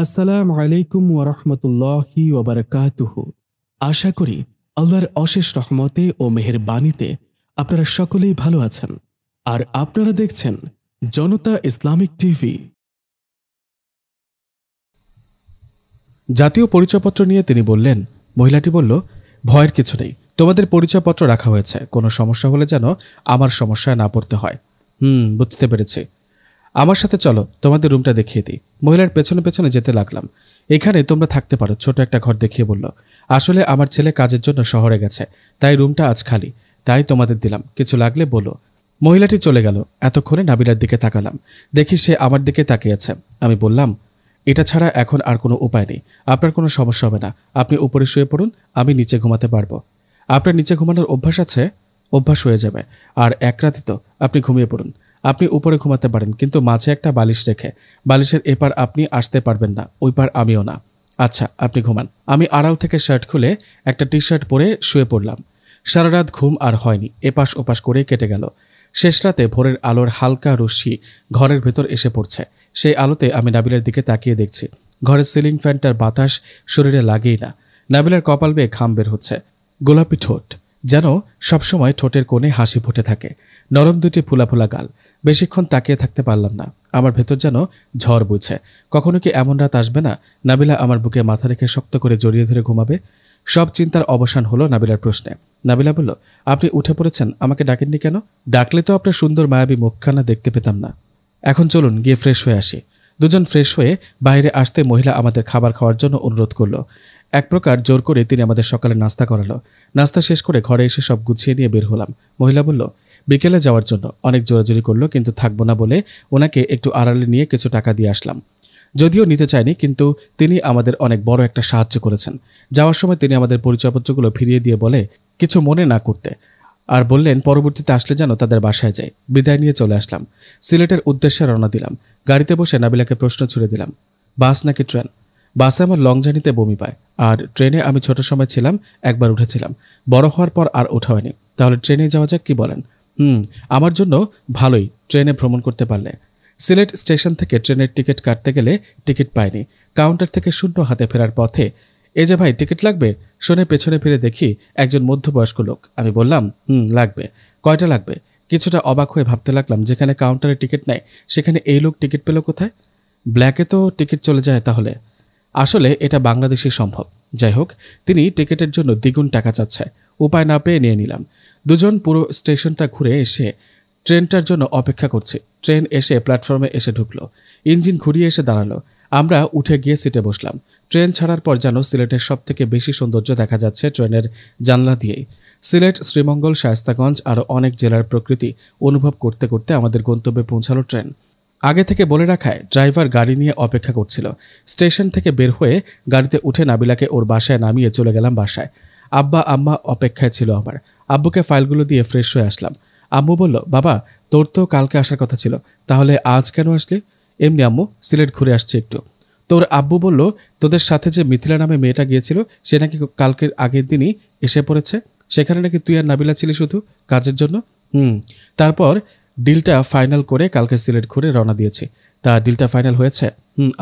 আসসালামু আলাইকুম ওয়ারহমতুল্লাহি ওয়াবারাকাতুহু। আশা করি আল্লাহর অশেষ রহমতে ও মেহেরবানিতে আপনারা সকলেই ভালো আছেন। আর আপনারা দেখছেন জনতা ইসলামিক টিভি। জাতীয় পরিচয়পত্র নিয়ে তিনি বললেন। মহিলাটি বলল, ভয়ের কিছু নেই, তোমাদের পরিচয়পত্র রাখা হয়েছে, কোনো সমস্যা হলে যেন আমার সমস্যায় না পড়তে হয়। বুঝতে পেরেছি, আমার সাথে চলো, তোমাদের রুমটা দেখিয়ে দিই। মহিলার পেছনে পেছনে যেতে লাগলাম। এখানে তোমরা থাকতে পারো, ছোট একটা ঘর দেখিয়ে বলল। আসলে আমার ছেলে কাজের জন্য শহরে গেছে, তাই রুমটা আজ খালি, তাই তোমাদের দিলাম, কিছু লাগলে বলো। মহিলাটি চলে গেল। এতক্ষণে নাবিলার দিকে তাকালাম, দেখি সে আমার দিকে তাকিয়ে আছে। আমি বললাম, এটা ছাড়া এখন আর কোনো উপায় নেই, আপনার কোনো সমস্যা হবে না, আপনি উপরে শুয়ে পড়ুন, আমি নিচে ঘুমাতে পারবো। আপনার নিচে ঘুমানোর অভ্যাস আছে? অভ্যাস হয়ে যাবে, আর এক রাতে তো, আপনি ঘুমিয়ে পড়ুন। আপনি উপরে ঘুমাতে পারেন, কিন্তু মাঝে একটা বালিশ রেখে, বালিশের এপার আপনি আসতে পারবেন না, ওই পার আমিও না। আচ্ছা, আপনি ঘুমান। আমি আড়াল থেকে শার্ট খুলে একটা টি শার্ট পরে শুয়ে পড়লাম। সারা রাত ঘুম আর হয়নি, এপাশ ওপাশ করেই কেটে গেল। শেষ রাতে ভোরের আলোর হালকা রশ্মি ঘরের ভেতর এসে পড়ছে। সেই আলোতে আমি নাবিলার দিকে তাকিয়ে দেখছি, ঘরের সিলিং ফ্যানটার বাতাস শরীরে লাগেই না। নাবিলার কপাল বেয়ে ঘাম বের হচ্ছে, গোলাপি ঠোঁট, যেন সবসময় ঠোঁটের কোণে হাসি ফুটে থাকে, নরম দুটি ফুলা ফুলা গাল। বেশিক্ষণ তাকিয়ে থাকতে পারলাম না, আমার ভেতর যেন ঝড় বইছে। কখনো কি এমন রাত আসবে না নাবিলা আমার বুকে মাথা রেখে শক্ত করে জড়িয়ে ধরে ঘুমাবে? সব চিন্তার অবসান হলো নাবিলার প্রশ্নে। নাবিলা বলল, আপনি উঠে পড়েছেন, আমাকে ডাকেননি কেন? ডাকলে তো আপনার সুন্দর মায়াবী মুখখানা দেখতে পেতাম না। এখন চলুন গিয়ে ফ্রেশ হয়ে আসি। দুজন ফ্রেশ হয়ে বাইরে আসতে মহিলা আমাদের খাবার খাওয়ার জন্য অনুরোধ করলো। এক প্রকার জোর করে তিনি আমাদের সকালে নাস্তা করালো। নাস্তা শেষ করে ঘরে এসে সব গুছিয়ে নিয়ে বের হলাম। মহিলা বলল, বিকেলে যাওয়ার জন্য। অনেক জোরাজোরি করলো, কিন্তু থাকবো না বলে ওনাকে একটু আড়ালে নিয়ে কিছু টাকা দিয়ে আসলাম। যদিও নিতে চাইনি, কিন্তু তিনি আমাদের অনেক বড় একটা সাহায্য করেছেন। যাওয়ার সময় তিনি আমাদের পরিচয়পত্রগুলো ফিরিয়ে দিয়ে বলে কিছু মনে না করতে, আর বললেন পরবর্তীতে আসলে যেন তাদের বাসায় যাই। বিদায় নিয়ে চলে আসলাম। সিলেটের উদ্দেশ্যে রওনা দিলাম। গাড়িতে বসে নাবিলাকে প্রশ্ন ছুড়ে দিলাম, বাস নাকি ট্রেন? বাসে আমার লং জার্নিতে বমি পায়, আর ট্রেনে আমি ছোট সময় ছিলাম, একবার উঠেছিলাম, বড় হওয়ার পর আর ওঠা হয়নি। তাহলে ট্রেনে যাওয়া যাক, কি বলেন? আমার জন্য ভালোই, ট্রেনে ভ্রমণ করতে পারলে। সিলেট স্টেশন থেকে ট্রেনের টিকিট কাটতে গেলে টিকিট পাইনি। কাউন্টার থেকে শূন্য হাতে ফেরার পথে, এই যে ভাই, টিকিট লাগবে? শুনে পেছনে ফিরে দেখি একজন মধ্যবয়স্ক লোক। আমি বললাম, লাগবে। কয়টা লাগবে? কিছুটা অবাক হয়ে ভাবতে লাগলাম, যেখানে কাউন্টারে টিকিট নেয় সেখানে এই লোক টিকিট পেল কোথায়? ব্ল্যাকে তো টিকিট চলে যায় তাহলে। আসলে এটা বাংলাদেশই সম্ভব। যাই হোক, তিনি টিকিটের জন্য দ্বিগুণ টাকা চাচ্ছে। উপায় না পেয়ে নিয়ে নিলাম। দুজন পুরো স্টেশনটা ঘুরে এসে ট্রেনটার জন্য অপেক্ষা করছি। ট্রেন এসে প্ল্যাটফর্মে এসে ঢুকলো, ইঞ্জিন ঘুরিয়ে এসে দাঁড়ালো। আমরা উঠে গিয়ে সিটে বসলাম। ট্রেন ছাড়ার পর যেন সিলেটের সবথেকে বেশি সৌন্দর্য দেখা যাচ্ছে ট্রেনের জানলা দিয়েই। সিলেট, শ্রীমঙ্গল, শায়েস্তাগঞ্জ আরও অনেক জেলার প্রকৃতি অনুভব করতে করতে আমাদের গন্তব্যে পৌঁছালো ট্রেন। আগে থেকে বলে রাখায় ড্রাইভার গাড়ি নিয়ে অপেক্ষা করছিল। স্টেশন থেকে বের হয়ে গাড়িতে উঠে নাবিলাকে ওর বাসায় নামিয়ে চলে গেলাম বাসায়। আব্বা আম্মা অপেক্ষায় ছিল আমার। আব্বুকে ফাইলগুলো দিয়ে ফ্রেশ হয়ে আসলাম। আম্মু বলল, বাবা, তোর তো কালকে আসার কথা ছিল, তাহলে আজ কেন আসলি? এমনি আম্মু, সিলেট ঘুরে আসছে একটু। তোর আব্বু বলল, তোদের সাথে যে মিথিলা নামে মেয়েটা গিয়েছিল সে নাকি কালকের আগের দিনই এসে পড়েছে, সেখানে নাকি তুই আর নাবিলা ছিলি শুধু কাজের জন্য। তারপর ডিলটা ফাইনাল করে কালকে সিলেট ঘুরে রওনা দিয়েছি। তা ডিলটা ফাইনাল হয়েছে?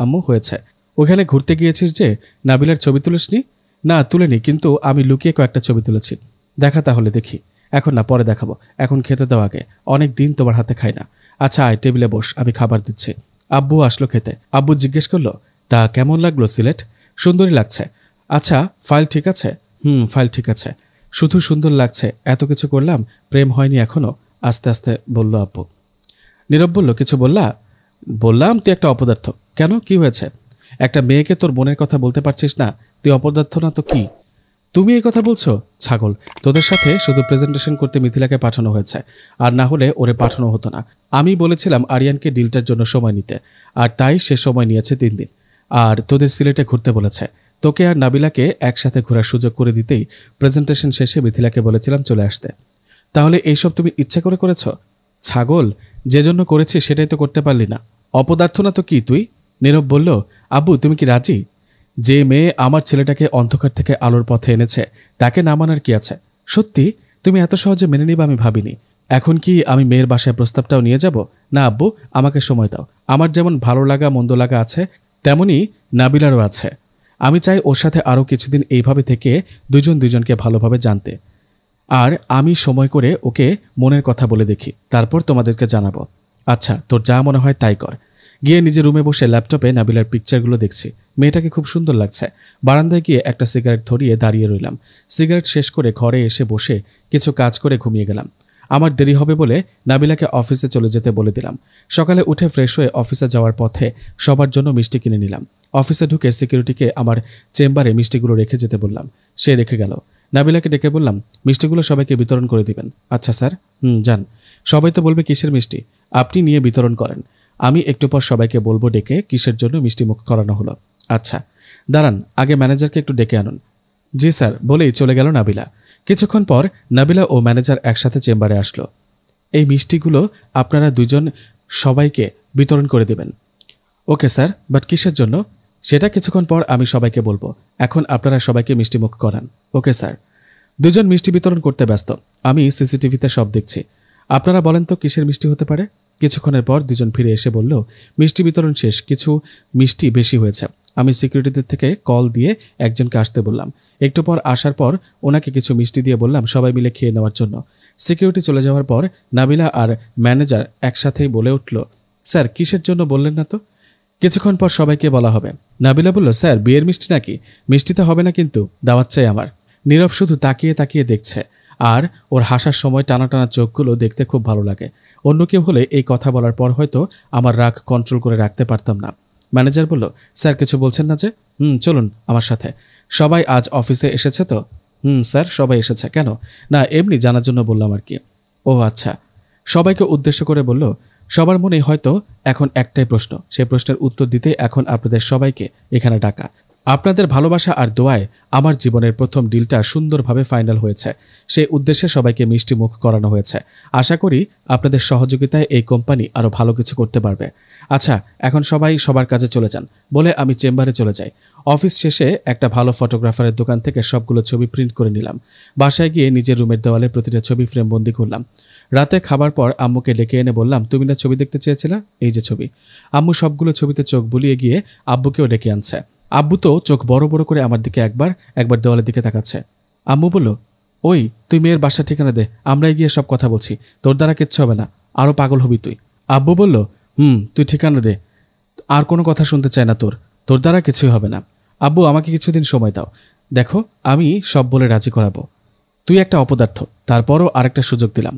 আম্মু, হয়েছে। ওখানে ঘুরতে গিয়েছিস যে, নাবিলার ছবি তুলিসনি? না, তুলেনি, কিন্তু আমি লুকিয়ে কয়েকটা ছবি তুলেছি। দেখা তাহলে দেখি। এখন না, পরে দেখাবো, এখন খেতে দাও আগে, অনেক দিন তোমার হাতে খাই না। আচ্ছা আয়, টেবিলে বস, আমি খাবার দিচ্ছি। আব্বু আসলো খেতে। আব্বু জিজ্ঞেস করলো, তা কেমন লাগলো সিলেট? সুন্দরই লাগছে। আচ্ছা, ফাইল ঠিক আছে? ফাইল ঠিক আছে। শুধু সুন্দর লাগছে, এত কিছু করলাম, প্রেম হয়নি এখনো? আস্তে আস্তে বলল আব্বু। নীরব বলল, কিছু বললা? বললাম তুই একটা অপদার্থ। কেন, কি হয়েছে? একটা মেয়েকে তোর বোনের কথা বলতে পারছিস না? তুই অপদার্থ না তো কি? তুমি এই কথা বলছো? ছাগল, তোদের সাথে শুধু প্রেজেন্টেশন করতে মিথিলাকে পাঠানো হয়েছে, আর না হলে ওরে পাঠানো হতো না। আমি বলেছিলাম আরিয়ানকে ডিলটার জন্য সময় নিতে, আর তাই সে সময় নিয়েছে 3 দিন। আর তোদের সিলেটে ঘুরতে বলেছে। তোকে আর নাবিলাকে একসাথে ঘোরার সুযোগ করে দিতেই প্রেজেন্টেশন শেষে মিথিলাকে বলেছিলাম চলে আসতে। তাহলে এইসব তুমি ইচ্ছা করে করেছ? ছাগল, যে জন্য করেছি সেটাই তো করতে পারলি না। অপদার্থ না তো কি তুই? নীরব বলল, আব্বু তুমি কি রাজি? যে মেয়ে আমার ছেলেটাকে অন্ধকার থেকে আলোর পথে এনেছে, তাকে না মানার কি আছে? সত্যি তুমি এত সহজে মেনে নিবা আমি ভাবিনি। এখন কি আমি মেয়ের বাসায় প্রস্তাবটাও নিয়ে যাব? না আব্বু, আমাকে সময় দাও। আমার যেমন ভালো লাগা মন্দ লাগা আছে, তেমনি নাবিলারও আছে। আমি চাই ওর সাথে আরও কিছুদিন এইভাবে থেকে দুজন দুজনকে ভালোভাবে জানতে। আর আমি সময় করে ওকে মনের কথা বলে দেখি, তারপর তোমাদেরকে জানাবো। আচ্ছা, তোর যা মনে হয় তাই কর। গিয়ে নিজের রুমে বসে ল্যাপটপে নাবিলার পিকচারগুলো দেখছি। মেয়েটাকে খুব সুন্দর লাগছে। বারান্দায় গিয়ে একটা সিগারেট ধরিয়ে দাঁড়িয়ে রইলাম। সিগারেট শেষ করে ঘরে এসে বসে কিছু কাজ করে ঘুমিয়ে গেলাম। আমার দেরি হবে বলে নাবিলাকে অফিসে চলে যেতে বলে দিলাম। সকালে উঠে ফ্রেশ হয়ে অফিসে যাওয়ার পথে সবার জন্য মিষ্টি কিনে নিলাম। অফিসে ঢুকে সিকিউরিটিকে আমার চেম্বারে মিষ্টিগুলো রেখে যেতে বললাম। সে রেখে গেল। নাবিলাকে ডেকে বললাম, মিষ্টিগুলো সবাইকে বিতরণ করে দিবেন। আচ্ছা স্যার। যান। সবাই তো বলবে কিসের মিষ্টি, আপনি নিয়ে বিতরণ করেন। আমি একটু পর সবাইকে বলবো ডেকে কিসের জন্য মিষ্টি মুখ করানো হলো। আচ্ছা দাঁড়ান, আগে ম্যানেজারকে একটু ডেকে আনুন। জি স্যার বলেই চলে গেল নাবিলা। কিছুক্ষণ পর নাবিলা ও ম্যানেজার একসাথে চেম্বারে আসলো। এই মিষ্টিগুলো আপনারা দুজন সবাইকে বিতরণ করে দেবেন। ওকে স্যার, বাট কিসের জন্য সেটা কিছুক্ষণ পর আমি সবাইকে বলবো। এখন আপনারা সবাইকে মিষ্টি মুখ করান। Okay sir. দুজন মিষ্টি বিতরণ করতে ব্যস্ত। আমি সিসিটিভিতে সব দেখছি। আপনারা বলেন তো কিসের মিষ্টি হতে পারে? কিছুক্ষণের পর দুজন ফিরে এসে বলল, মিষ্টি বিতরণ শেষ, কিছু মিষ্টি বেশি হয়েছে। আমি সিকিউরিটিদের থেকে কল দিয়ে একজনকে আসতে বললাম। একটু পর আসার পর ওনাকে কিছু মিষ্টি দিয়ে বললাম সবাই মিলে খেয়ে নেওয়ার জন্য। সিকিউরিটি চলে যাওয়ার পর নাবিলা আর ম্যানেজার একসাথেই বলে উঠল, স্যার কিসের জন্য বললেন না তো? কিছুক্ষণ পর সবাইকে বলা হবে। নাবিলা বলল, স্যার বিয়ের মিষ্টি নাকি? মিষ্টিতে হবে না কিন্তু, দাওয়াত চাই আমার। নীরব শুধু তাকিয়ে তাকিয়ে দেখছে, আর ওর হাসার সময় টানা টানা চোখগুলো দেখতে খুব ভালো লাগে। অন্য কেউ হলে এই কথা বলার পর হয়তো আমার রাগ কন্ট্রোল করে রাখতে পারতাম না। ম্যানেজার বলল, স্যার কিছু বলছেন না যে? চলুন আমার সাথে। সবাই আজ অফিসে এসেছে তো? স্যার সবাই এসেছে। কেন? না এমনি জানার জন্য বললাম আর কি। ও আচ্ছা। সবাইকে উদ্দেশ্য করে বলল, সবার মনে হয়তো এখন একটাই প্রশ্ন, সেই প্রশ্নের উত্তর দিতে এখন আপনাদের সবাইকে এখানে ডাকা। আপনাদের ভালোবাসা আর দোয়ায় আমার জীবনের প্রথম ডিলটা সুন্দরভাবে ফাইনাল হয়েছে। সেই উদ্দেশ্যে সবাইকে মিষ্টি মুখ করানো হয়েছে। আশা করি আপনাদের সহযোগিতায় এই কোম্পানি আরও ভালো কিছু করতে পারবে। আচ্ছা এখন সবাই সবার কাজে চলে যান বলে আমি চেম্বারে চলে যাই। অফিস শেষে একটা ভালো ফটোগ্রাফারের দোকান থেকে সবগুলো ছবি প্রিন্ট করে নিলাম। বাসায় গিয়ে নিজের রুমের দেওয়ালে প্রতিটা ছবি ফ্রেম বন্দি করলাম। রাতে খাবার পর আম্মুকে ডেকে এনে বললাম, তুমি না ছবি দেখতে চেয়েছিলা, এই যে ছবি। আম্মু সবগুলো ছবিতে চোখ বুলিয়ে গিয়ে আব্বুকেও ডেকে আনছে। আব্বু তো চোখ বড় বড় করে আমার দিকে একবার দেওয়ালের দিকে তাকাচ্ছে। আম্মু বলল, ওই তুই মেয়ের বাসার ঠিকানা দে, আমরাই গিয়ে সব কথা বলছি, তোর দ্বারা কিচ্ছু হবে না, আরও পাগল হবি তুই। আব্বু বলল, তুই ঠিকানা দে, আর কোনো কথা শুনতে চাই না, তোর দ্বারা কিছুই হবে না। আব্বু আমাকে কিছুদিন সময় দাও, দেখো আমি সব বলে রাজি করাবো। তুই একটা অপদার্থ, তারপরও আরেকটা সুযোগ দিলাম।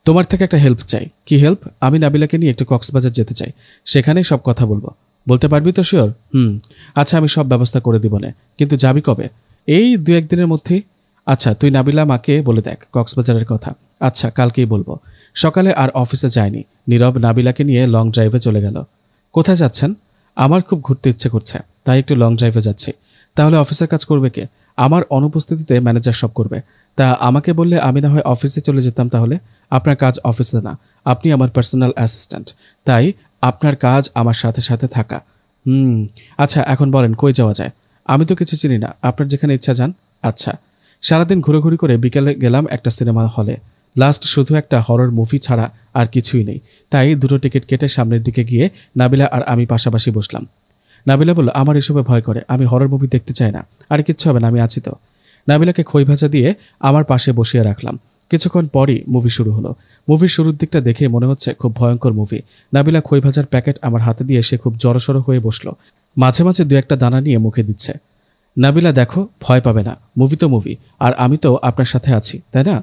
তোমার থেকে একটা হেল্প চাই। কি হেল্প? আমি নাবিলাকে নিয়ে একটু কক্সবাজার যেতে চাই, সেখানেই সব কথা বলবো। বলতে পারবি তো শিওর? আচ্ছা আমি সব ব্যবস্থা করে দিব না, কিন্তু যাবি কবে? এই 2-1 দিনের মধ্যেই। আচ্ছা তুই নাবিলা মাকে বলে দেখ কক্সবাজারের কথা। আচ্ছা কালকেই বলবো। সকালে আর অফিসে যায়নি। নীরব নাবিলাকে নিয়ে লং ড্রাইভে চলে গেল। কোথায় যাচ্ছেন? আমার খুব ঘুরতে ইচ্ছে করছে, তাই একটু লং ড্রাইভে যাচ্ছি। তাহলে অফিসের কাজ করবে কে? আমার অনুপস্থিতিতে ম্যানেজার সব করবে। তা আমাকে বললে আমি না হয় অফিসে চলে যেতাম। তাহলে আপনার কাজ অফিসে না, আপনি আমার পার্সোনাল অ্যাসিস্ট্যান্ট, তাই আপনার কাজ আমার সাথে সাথে থাকা। আচ্ছা এখন বলেন কই যাওয়া যায়? আমি তো কিছু চিনি না, আপনার যেখানে ইচ্ছা যান। আচ্ছা। সারাদিন ঘুরে করে বিকেলে গেলাম একটা সিনেমা হলে। লাস্ট শুধু একটা হরর মুভি ছাড়া আর কিছুই নেই, তাই 2টো টিকিট কেটে সামনের দিকে গিয়ে নাবিলা আর আমি পাশাপাশি বসলাম। নাবিলা বলল, আমার এসবে ভয় করে, আমি হরর মুভি দেখতে চাই না। আরে কিচ্ছু হবে না, আমি আছি তো। নাবিলাকে খই ভাজা দিয়ে আমার পাশে বসিয়ে রাখলাম। কিছুক্ষণ পরই মুভি শুরু হলো। মুভির শুরুর দিকটা দেখে মনে হচ্ছে খুব ভয়ঙ্কর মুভি। নাবিলা খই ভাজার প্যাকেট আমার হাতে দিয়ে সে খুব জড়সড় হয়ে বসলো। মাঝে মাঝে 2-1টা দানা নিয়ে মুখে দিচ্ছে। নাবিলা দেখো, ভয় পাবে না, মুভি তো মুভি, আর আমি তো আপনার সাথে আছি, তাই না?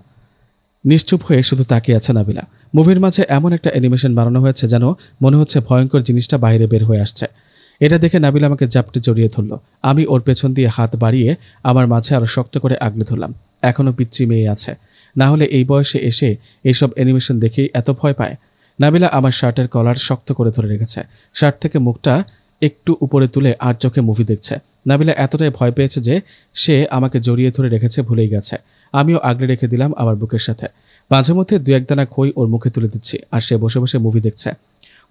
নিশ্চুপ হয়ে শুধু তাকিয়ে আছে নাবিলা। মুভির মাঝে এমন একটা অ্যানিমেশন বানানো হয়েছে যেন মনে হচ্ছে ভয়ঙ্কর জিনিসটা বাইরে বের হয়ে আসছে। এটা দেখে নাবিলা আমাকে জাপটে জড়িয়ে ধরল। আমি ওর পেছন দিয়ে হাত বাড়িয়ে আমার মাঝে আরো শক্ত করে আগলে ধরলাম। এখনো পিচ্চি মেয়ে আছে, না হলে এই বয়সে এসে এইসব অ্যানিমেশন দেখেই এত ভয় পায়। নাবিলা আমার শার্টের কলার শক্ত করে ধরে রেখেছে। শার্ট থেকে মুখটা একটু উপরে তুলে আর চোখে মুভি দেখছে। নাবিলা এতটাই ভয় পেয়েছে যে সে আমাকে জড়িয়ে ধরে রেখেছে, ভুলেই গেছে। আমিও আগলে রেখে দিলাম আমার বুকের সাথে। মাঝে মধ্যে 2-1 দানা খই ওর মুখে তুলে দিচ্ছি, আর সে বসে বসে মুভি দেখছে।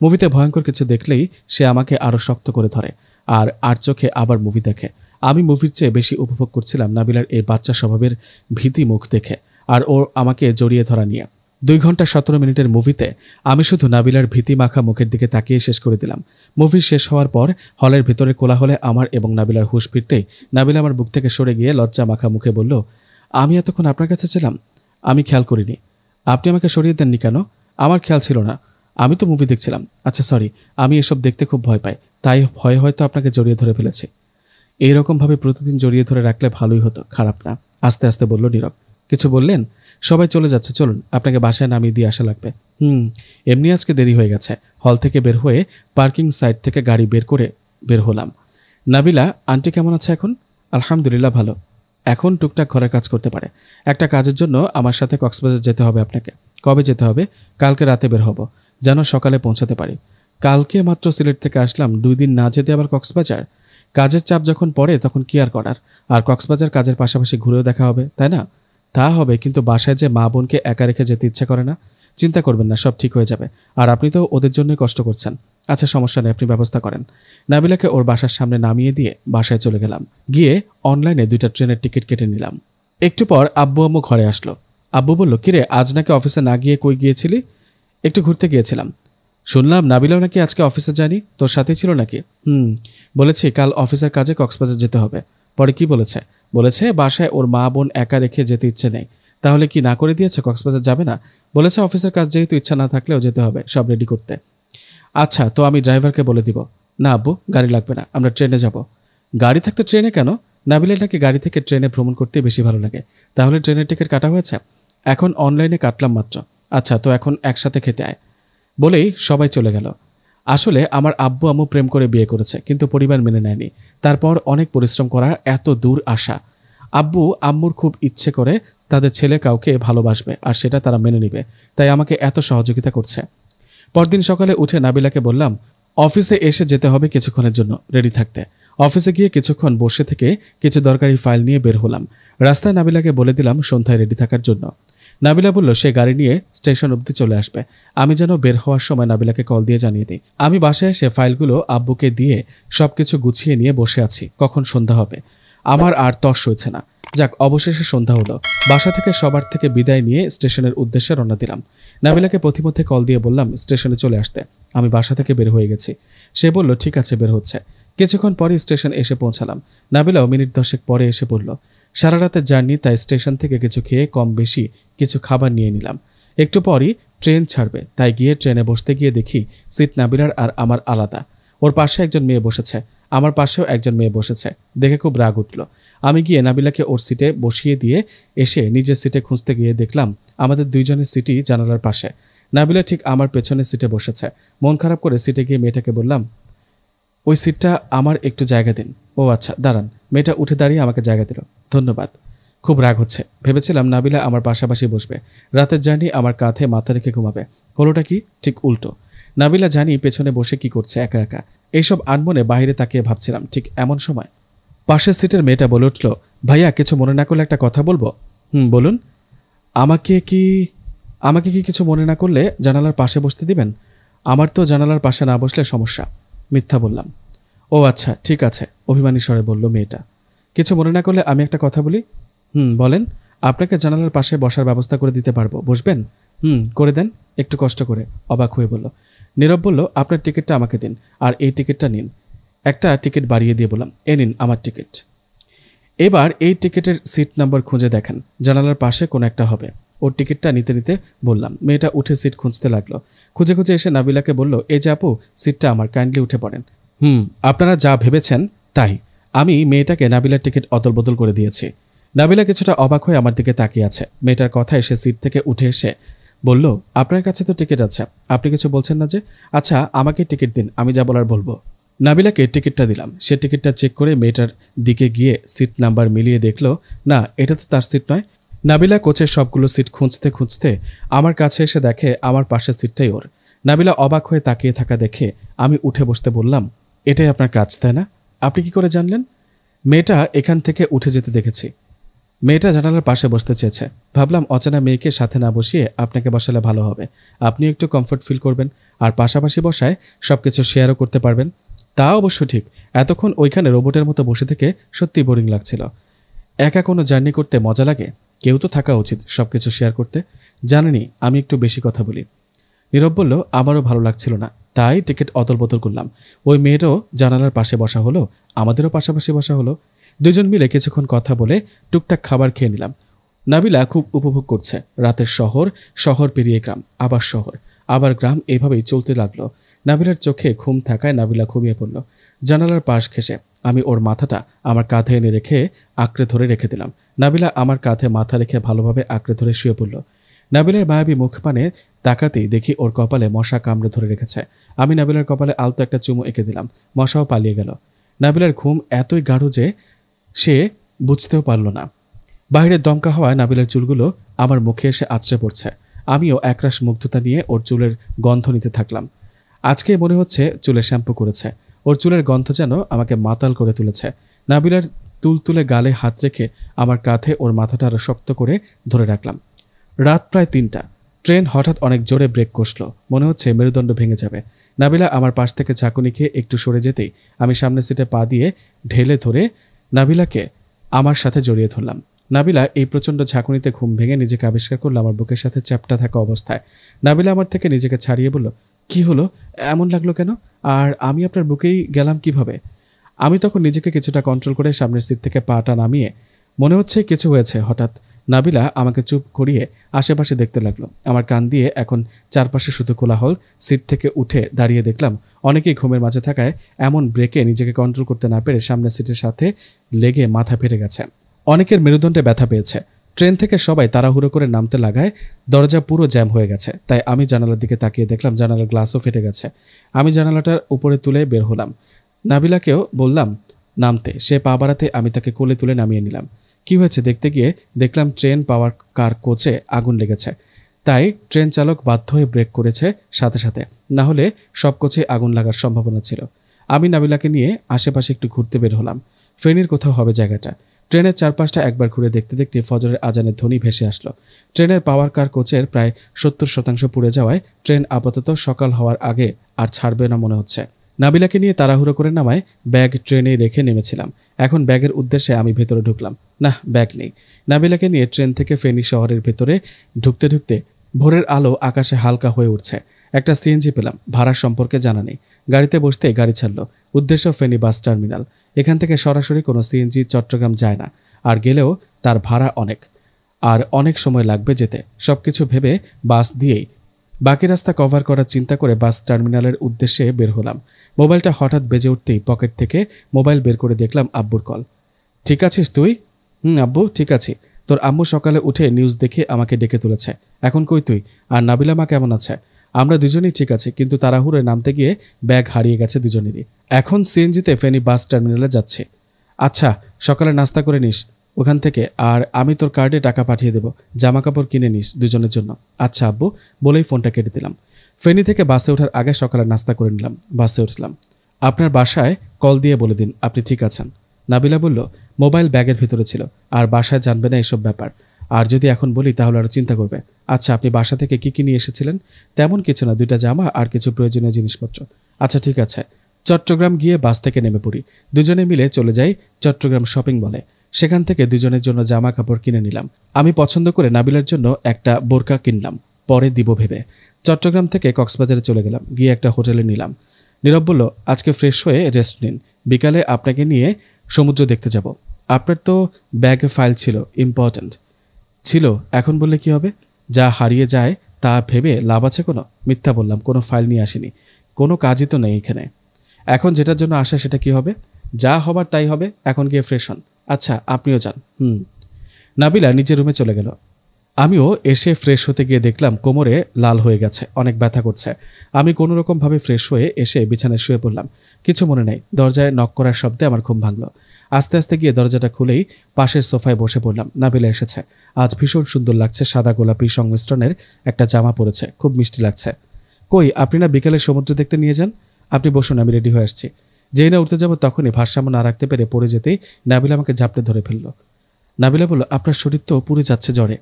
মুভিতে ভয়ঙ্কর কিছু দেখলেই সে আমাকে আরো শক্ত করে ধরে, আর চোখে আবার মুভি দেখে। আমি মুভির চেয়ে বেশি উপভোগ করছিলাম নাবিলার এই বাচ্চা স্বভাবের ভীতি মুখ দেখে, আর ওর আমাকে জড়িয়ে ধরা নিয়ে। 2 ঘন্টা 17 মিনিটের মুভিতে আমি শুধু নাবিলার ভীতি মাখা মুখের দিকে তাকিয়ে শেষ করে দিলাম। মুভি শেষ হওয়ার পর হলের ভেতরের কোলাহলে আমার এবং নাবিলার হুঁশ ফিরতেই নাবিলা আমার বুক থেকে সরে গিয়ে লজ্জা মাখা মুখে বলল, আমি এতক্ষণ আপনার কাছে ছিলাম, আমি খেয়াল করিনি। আপনি আমাকে সরিয়ে দেননি কেন? আমার খেয়াল ছিল না, আমি তো মুভি দেখছিলাম। আচ্ছা সরি, আমি এসব দেখতে খুব ভয় পাই, তাই ভয়ে হয়তো আপনাকে জড়িয়ে ধরে ফেলেছি। এইরকমভাবে প্রতিদিন জড়িয়ে ধরে রাখলে ভালোই হতো, খারাপ না। আস্তে আস্তে বলল নীরব। কিছু বললেন? সবাই চলে যাচ্ছে, চলুন আপনাকে বাসায় নামিয়ে দিয়ে আসা লাগবে। এমনি আজকে দেরি হয়ে গেছে। হল থেকে বের হয়ে পার্কিং সাইট থেকে গাড়ি বের হলাম। নাবিলা, আন্টি কেমন আছে এখন? আলহামদুলিল্লাহ ভালো। এখন টুকটাক ঘরের কাজ করতে পারে। একটা কাজের জন্য আমার সাথে কক্সবাজার যেতে হবে আপনাকে। কবে যেতে হবে? কালকে রাতে বের হব, যেন সকালে পৌঁছাতে পারি। কালকে মাত্র সিলেট থেকে আসলাম, 2 দিন না যেতে আবার কক্সবাজার? কাজের চাপ যখন পড়ে তখন কি আর করার। আর কক্সবাজার কাজের পাশাপাশি ঘুরেও দেখা হবে, তাই না? তা হবে, কিন্তু বাসায় যে মা বোনকে একা রেখে যেতে ইচ্ছা করে না। চিন্তা করবেন না, সব ঠিক হয়ে যাবে। আর আপনি তো ওদের জন্যই কষ্ট করছেন। আচ্ছা সমস্যা নেই, আপনি ব্যবস্থা করেন। নাবিলাকে ওর বাসার সামনে নামিয়ে দিয়ে বাসায় চলে গেলাম। গিয়ে অনলাইনে 2টা ট্রেনের টিকিট কেটে নিলাম। একটু পর আব্বু আম্মু ঘরে আসলো। আব্বু বলল, কিরে আজ নাকি অফিসে না গিয়ে কই গিয়েছিলি? একটু ঘুরতে গিয়েছিলাম। শুনলাম নাবিলাও নাকি আজকে অফিসে যায়নি, তোর সাথেই ছিল নাকি? বলেছি কাল অফিসের কাজে কক্সবাজার যেতে হবে। পরে কি বলেছে? বলেছে বাসায় ওর মা বোন একা রেখে যেতে ইচ্ছে নেই। তাহলে কি না করে দিয়েছে, কক্সবাজার যাবে না? বলেছে অফিসের কাজ যেহেতু ইচ্ছা না থাকলেও যেতে হবে, সব রেডি করতে। আচ্ছা তো আমি ড্রাইভারকে বলে দিব। না আব্বু, গাড়ি লাগবে না, আমরা ট্রেনে যাব। গাড়ি থাকতে ট্রেনে কেন? নাবিলার নাকি গাড়ি থেকে ট্রেনে ভ্রমণ করতে বেশি ভালো লাগে। তাহলে ট্রেনের টিকিট কাটা হয়েছে? এখন অনলাইনে কাটলাম মাত্র। আচ্ছা তো এখন একসাথে খেতে আয়। বলেই সবাই চলে গেল। আসলে আমার আব্বু আম্মু প্রেম করে বিয়ে করেছে, কিন্তু পরিবার মেনে নেয়নি। তারপর অনেক পরিশ্রম করা, এত দূর আসা। আব্বু আম্মুর খুব ইচ্ছে করে তাদের ছেলে কাউকে ভালোবাসবে, আর সেটা তারা মেনে নিবে, তাই আমাকে এত সহযোগিতা করছে। পরদিন সকালে উঠে নাবিলাকে বললাম অফিসে এসে যেতে হবে কিছুক্ষণের জন্য, রেডি থাকতে। অফিসে গিয়ে কিছুক্ষণ বসে থেকে কিছু দরকারি ফাইল নিয়ে বের হলাম। রাস্তায় নাবিলাকে বলে দিলাম সন্ধ্যায় রেডি থাকার জন্য। নাবিলা বলল সে গাড়ি নিয়ে স্টেশন অবধি চলে আসবে। আমি যেন বের হওয়ার সময় নাবিলাকে কল দিয়ে জানিয়ে দিই। আমি বাসায় এসে ফাইলগুলো আব্বুকে দিয়ে সবকিছু গুছিয়ে নিয়ে বসে আছি, কখন সন্ধ্যা হবে। আমার আর তর সইছে না। যাক, অবশেষে সন্ধ্যা হলো। বাসা থেকে সবার থেকে বিদায় নিয়ে স্টেশনের উদ্দেশ্যে রওনা দিলাম। নাবিলাকে পথিমধ্যে কল দিয়ে বললাম স্টেশনে চলে আসতে, আমি বাসা থেকে বের হয়ে গেছি। সে বলল ঠিক আছে, বের হচ্ছে। কিছুক্ষণ পরে স্টেশন এসে পৌঁছালাম। নাবিলাও মিনিট 10 পরে এসে পড়ল। সারা রাতের জার্নি, তাই স্টেশন থেকে কিছু খেয়ে কম বেশি কিছু খাবার নিয়ে নিলাম। একটু পরই ট্রেন ছাড়বে, তাই গিয়ে ট্রেনে বসতে গিয়ে দেখি সিট নাবিলার আর আমার আলাদা। ওর পাশে একজন মেয়ে বসেছে, আমার পাশেও একজন মেয়ে বসেছে। দেখে খুব রাগ উঠল। আমি গিয়ে নাবিলাকে ওর সিটে বসিয়ে দিয়ে এসে নিজের সিটে খুঁজতে গিয়ে দেখলাম আমাদের দুইজনের সিটই জানালার পাশে। নাবিলা ঠিক আমার পেছনের সিটে বসেছে। মন খারাপ করে সিটে গিয়ে মেয়েটাকে বললাম ওই সিটটা আমার, একটু জায়গা দিন। ও আচ্ছা দাঁড়ান। মেয়েটা উঠে দাঁড়িয়ে আমাকে জায়গা দিল। ধন্যবাদ। খুব রাগ হচ্ছে। ভেবেছিলাম নাবিলা আমার পাশাপাশি বসবে, রাতের জার্নি আমার কাঁধে মাথা রেখে ঘুমাবে। হলোটা কি? ঠিক উল্টো। নাবিলা জানি পেছনে বসে কি করছে একা একা। এইসব আনমনে বাইরে তাকিয়ে ভাবছিলাম। ঠিক এমন সময় পাশের সিটের মেয়েটা বলে উঠল, ভাইয়া কিছু মনে না করলে একটা কথা বলবো। বলুন। আমাকে কি কিছু মনে না করলে জানালার পাশে বসতে দিবেন? আমার তো জানালার পাশে না বসলে সমস্যা। মিথ্যা বললাম। ও আচ্ছা ঠিক আছে, অভিমানী স্বরে বলল মেয়েটা। কিছু মনে না করলে আমি একটা কথা বলি। বলেন। আপনাকে জানালার পাশে বসার ব্যবস্থা করে দিতে পারবো, বসবেন? করে দেন। একটু কষ্ট করে। অবাক হয়ে বলল। নীরব বলল, আপনার টিকিটটা আমাকে দিন, আর এই টিকিটটা নিন। একটা টিকিট বাড়িয়ে দিয়ে বললাম, এ নিন আমার টিকিট। এবার এই টিকিটের সিট নাম্বার খুঁজে দেখেন, জানালার পাশে কোনো একটা হবে। ওর টিকিটটা নিতে নিতে বললাম। মেয়েটা উঠে সিট খুঁজতে লাগলো। খুঁজে খুঁজে এসে নাবিলাকে বলল, এই যে আপু, সিটটা আমার, কাইন্ডলি উঠে পড়েন। আপনারা যা ভেবেছেন তাই। আমি মেয়েটাকে নাবিলার টিকিট অদল বদল করে দিয়েছি। নাবিলা কিছুটা অবাক হয়ে আমার দিকে তাকিয়ে আছে। মেয়েটার কথা এসে সিট থেকে উঠে এসে বলল, আপনার কাছে তো টিকিট আছে, আপনি কিছু বলছেন না যে? আচ্ছা আমাকে টিকিট দিন, আমি যা বলার বলবো। নাবিলাকে টিকিটটা দিলাম। সে টিকিটটা চেক করে মেয়েটার দিকে গিয়ে সিট নাম্বার মিলিয়ে দেখলো, না এটা তো তার সিট নয়। নাবিলা কোচের সবগুলো সিট খুঁজতে খুঁজতে আমার কাছে এসে দেখে আমার পাশের সিটটাই ওর। নাবিলা অবাক হয়ে তাকিয়ে থাকা দেখে আমি উঠে বসতে বললাম, এটাই আপনার কাজ তাই না? আপনি কি করে জানলেন? মেয়েটা এখান থেকে উঠে যেতে দেখেছি। মেয়েটা জানালার পাশে বসতে চেয়েছে। ভাবলাম অচেনা মেয়েকে সাথে না বসিয়ে আপনাকে বসালে ভালো হবে। আপনি একটু কমফোর্ট ফিল করবেন, আর পাশাপাশি বসায় সবকিছু শেয়ারও করতে পারবেন। তা অবশ্য ঠিক, এতক্ষণ ওইখানে রোবটের মতো বসে থেকে সত্যি বোরিং লাগছিল। একা কোনো জার্নি করতে মজা লাগে। কেউ তো থাকা উচিত সবকিছু শেয়ার করতে। জানেনি আমি একটু বেশি কথা বলি। নীরব বলল, আমারও ভালো লাগছিল না, তাই টিকিট অদল বদল করলাম। ওই মেয়েরও জানালার পাশে বসা হলো, আমাদেরও পাশাপাশি বসা হলো। দুজন মিলে কিছুক্ষণ কথা বলে টুকটাক খাবার খেয়ে নিলাম। নাবিলা খুব উপভোগ করছে। রাতের শহর, শহর পেরিয়ে গ্রাম, আবার শহর, আবার গ্রাম, এভাবেই চলতে লাগলো। নাবিলার চোখে ঘুম থাকায় নাবিলা ঘুমিয়ে পড়ল। জানালার পাশ ঘেঁষে আমি ওর মাথাটা আমার কাঁধে এনে রেখে আঁকড়ে ধরে রেখে দিলাম। নাবিলা আমার কাঁধে মাথা রেখে ভালোভাবে আঁকড়ে ধরে শুয়ে পড়ল। নাবিলার মায়াবী মুখ পানে তাকাতেই দেখি ওর কপালে মশা কামড়ে ধরে রেখেছে। আমি নাবিলার কপালে আলতো একটা চুমু এঁকে দিলাম। মশাও পালিয়ে গেল। নাবিলার ঘুম এতই গাঢ় যে সে বুঝতেও পারল না। বাইরের দমকা হওয়ায় নাবিলার চুলগুলো আমার মুখে এসে আছড়ে পড়ছে। আমিও একরাশ মুগ্ধতা নিয়ে ওর চুলের গন্ধ নিতে থাকলাম। আজকে মনে হচ্ছে চুলে শ্যাম্পু করেছে। ওর চুলের গন্ধ যেন আমাকে মাতাল করে তুলেছে। নাবিলার তুলতুলে গালে হাত রেখে আমার কাঁধে ওর মাথাটা আরো শক্ত করে ধরে রাখলাম। রাত প্রায় ৩টা। ট্রেন হঠাৎ অনেক জোরে ব্রেক কষল। মনে হচ্ছে মেরুদণ্ড ভেঙে যাবে। নাবিলা আমার পাশ থেকে ঝাঁকুনি খেয়ে একটু সরে যেতেই আমি সামনের সিটে পা দিয়ে ঢেলে ধরে নাবিলাকে আমার সাথে জড়িয়ে ধরলাম। নাবিলা এই প্রচণ্ড ঝাঁকুনিতে ঘুম ভেঙে নিজেকে আবিষ্কার করলো আমার বুকের সাথে চ্যাপটা থাকা অবস্থায়। নাবিলা আমার থেকে নিজেকে ছাড়িয়ে বলল, কি হলো, এমন লাগলো কেন? আর আমি আপনার বুকেই গেলাম কিভাবে? আমি তখন নিজেকে কিছুটা কন্ট্রোল করে সামনের সিট থেকে পাটা নামিয়ে, মনে হচ্ছে কিছু হয়েছে। হঠাৎ নাবিলা আমাকে চুপ করিয়ে আশেপাশে দেখতে লাগলো। আমার কান দিয়ে এখন চারপাশে শুধু কোলাহল। সিট থেকে উঠে দাঁড়িয়ে দেখলাম অনেকেই ঘুমের মাঝে থাকায় এমন ব্রেকে নিজেকে কন্ট্রোল করতে না পেরে সামনের সিটের সাথে লেগে মাথা ফেটে গেছে। অনেকের মেরুদণ্ডে ব্যথা পেয়েছে। ট্রেন থেকে সবাই তাড়াহুড়ো করে নামতে লাগায় দরজা পুরো জ্যাম হয়ে গেছে। তাই আমি জানালার দিকে তাকিয়ে দেখলাম জানালার গ্লাসও ফেটে গেছে। আমি জানালাটার উপরে তুলে বের হলাম। নাবিলাকেও বললাম নামতে। সে পা বাড়াতে আমি তাকে কোলে তুলে নামিয়ে নিলাম। কি হয়েছে দেখতে গিয়ে দেখলাম ট্রেন পাওয়ার কার কোচে আগুন লেগেছে। তাই ট্রেন চালক বাধ্য হয়ে ব্রেক করেছে সাথে সাথে, না হলে সব কোচে আগুন লাগার সম্ভাবনা ছিল। আমি নাবিলাকে নিয়ে আশেপাশে একটু ঘুরতে বের হলাম। ফেনীর কোথাও হবে জায়গাটা। ট্রেনের চারপাশটা একবার ঘুরে দেখতে দেখতে ফজরের আজানের ধ্বনি ভেসে আসলো। ট্রেনের পাওয়ার কার কোচের প্রায় 70% পুড়ে যাওয়ায় ট্রেন আপাতত সকাল হওয়ার আগে আর ছাড়বে না মনে হচ্ছে। নাবিলাকে নিয়ে তাড়াহুড়ো করে নামায় ব্যাগ ট্রেনে রেখে নেমেছিলাম। এখন ব্যাগের উদ্দেশ্যে আমি ভেতরে ঢুকলাম। না, ব্যাগ নেই। নাবিলাকে নিয়ে ট্রেন থেকে ফেনী শহরের ভেতরে ঢুকতে ঢুকতে ভোরের আলো আকাশে হালকা হয়ে উঠছে। একটা সিএনজি পেলাম। ভাড়ার সম্পর্কে জানা নেই। গাড়িতে বসতে গাড়ি ছাড়লো। উদ্দেশ্য ফেনী বাস টার্মিনাল। এখান থেকে সরাসরি কোনো সিএনজি চট্টগ্রাম যায় না, আর গেলেও তার ভাড়া অনেক, আর অনেক সময় লাগবে যেতে। সবকিছু ভেবে বাস দিয়েই বাকি রাস্তা কভার করার চিন্তা করে বাস টার্মিনালের উদ্দেশ্যে বের হলাম। মোবাইলটা হঠাৎ বেজে উঠতেই পকেট থেকে মোবাইল বের করে দেখলাম আব্বুর কল। ঠিক আছিস তুই? আব্বু ঠিক আছি। তোর আম্মু সকালে উঠে নিউজ দেখে আমাকে ডেকে তুলেছে। এখন কই তুই? আর নাবিলা মা কেমন আছে? আমরা দুজনেই ঠিক আছি, কিন্তু তাড়াহুড়োয় নামতে গিয়ে ব্যাগ হারিয়ে গেছে দুজনেরই। এখন সিএনজিতে ফেনী বাস টার্মিনালে যাচ্ছে। আচ্ছা, সকালে নাস্তা করে নিস ওখান থেকে, আর আমি তোর কার্ডে টাকা পাঠিয়ে দেব। জামা কাপড় কিনে নিস দুজনের জন্য। আচ্ছা আব্বু, বলেই ফোনটা কেটে দিলাম। ফেনী থেকে বাসে ওঠার আগে সকালে নাস্তা করে নিলাম। বাসে উঠলাম। আপনার বাসায় কল দিয়ে বলে দিন আপনি ঠিক আছেন। নাবিলা বলল, মোবাইল ব্যাগের ভিতরে ছিল, আর বাসায় জানবে না এসব ব্যাপার। আর যদি এখন বলি তাহলে আরও চিন্তা করবে। আচ্ছা, আপনি বাসা থেকে কি নিয়ে এসেছিলেন? তেমন কিছু না, 2টা জামা আর কিছু প্রয়োজনীয় জিনিসপত্র। আচ্ছা ঠিক আছে। চট্টগ্রাম গিয়ে বাস থেকে নেমে পড়ি। দুজনে মিলে চলে যাই চট্টগ্রাম শপিং মলে। সেখান থেকে দুজনের জন্য জামা কাপড় কিনে নিলাম। আমি পছন্দ করে নাবিলার জন্য একটা বোরকা কিনলাম, পরে দিব ভেবে। চট্টগ্রাম থেকে কক্সবাজারে চলে গেলাম। গিয়ে একটা হোটেলে নিলাম। নীরব বলল, আজকে ফ্রেশ হয়ে রেস্ট নিন, বিকালে আপনাকে নিয়ে সমুদ্র দেখতে যাব। আপনার তো ব্যাগে ফাইল ছিল, ইম্পর্ট্যান্ট ছিল, এখন বললে কি হবে? যা হারিয়ে যায় তা ভেবে লাভ আছে কোনো? মিথ্যা বললাম, কোনো ফাইল নিয়ে আসিনি। কোনো কাজই তো নেই এখানে। এখন যেটার জন্য আসা সেটা কি হবে? যা হবার তাই হবে। এখন গিয়ে ফ্রেশ হন। আচ্ছা আপনিও যান। নাবিলা নিজের রুমে চলে গেল। আমিও এসে ফ্রেশ হতে গিয়ে দেখলাম কোমরে লাল হয়ে গেছে, অনেক ব্যথা করছে। আমি কোনো রকমভাবে ফ্রেশ হয়ে এসে বিছানায় শুয়ে পড়লাম। কিছু মনে নেই। দরজায় নক করার শব্দে আমার ঘুম ভাঙলো। আস্তে আস্তে গিয়ে দরজাটা খুলেই পাশের সোফায় বসে পড়লাম। নাবিলা এসেছে। আজ ভীষণ সুন্দর লাগছে। সাদা গোলাপি সংমিশ্রণের একটা জামা পরেছে, খুব মিষ্টি লাগছে। কই, আপনি না বিকেলে সমুদ্র দেখতে নিয়ে যান? আপনি বসুন, আমি রেডি হয়ে আসছি। যেই না উঠতে যাব তখনই ভারসাম্য না রাখতে পেরে পড়ে যেতেই নাবিলা আমাকে ঝাপটে ধরে ফেলল। নাবিলা বলল, আপনার শরীর তো পুড়ে যাচ্ছে জ্বরে।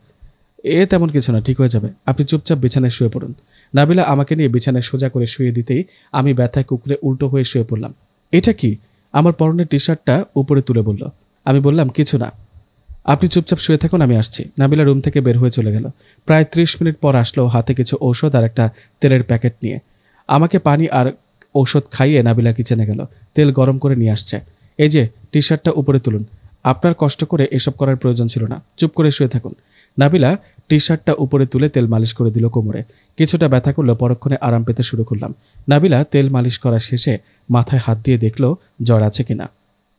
তেমন কিছু না, ঠিক হয়ে যাবে। আপনি চুপচাপ বিছানায় শুয়ে পড়ুন। নাবিলা আমাকে নিয়ে বিছানায় সোজা করে শুয়ে দিতেই আমি ব্যথায় কুকড়ে উল্টো হয়ে শুয়ে পড়লাম। এটা কি? আমার পরনের টি শার্টটা উপরে তুলে বলল। আমি বললাম, কিছু না। আপনি চুপচাপ শুয়ে থাকুন, আমি আসছি। নাবিলা রুম থেকে বের হয়ে চলে গেল। প্রায় 30 মিনিট পর আসলো হাতে কিছু ঔষধ আর একটা তেলের প্যাকেট নিয়ে। আমাকে পানি আর ঔষধ খাইয়ে নাবিলা কিচেনে গেল। তেল গরম করে নিয়ে আসছে। এই যে, টি শার্টটা উপরে তুলুন। আপনার কষ্ট করে এসব করার প্রয়োজন ছিল না, চুপ করে শুয়ে থাকুন। নাবিলা টি শার্টটা উপরে তুলে তেল মালিশ করে দিল কোমরে। কিছুটা ব্যথা করলো, পরক্ষণে আরাম পেতে শুরু করলাম। নাবিলা তেল মালিশ করা শেষে মাথায় হাত দিয়ে দেখলো জ্বর আছে কিনা।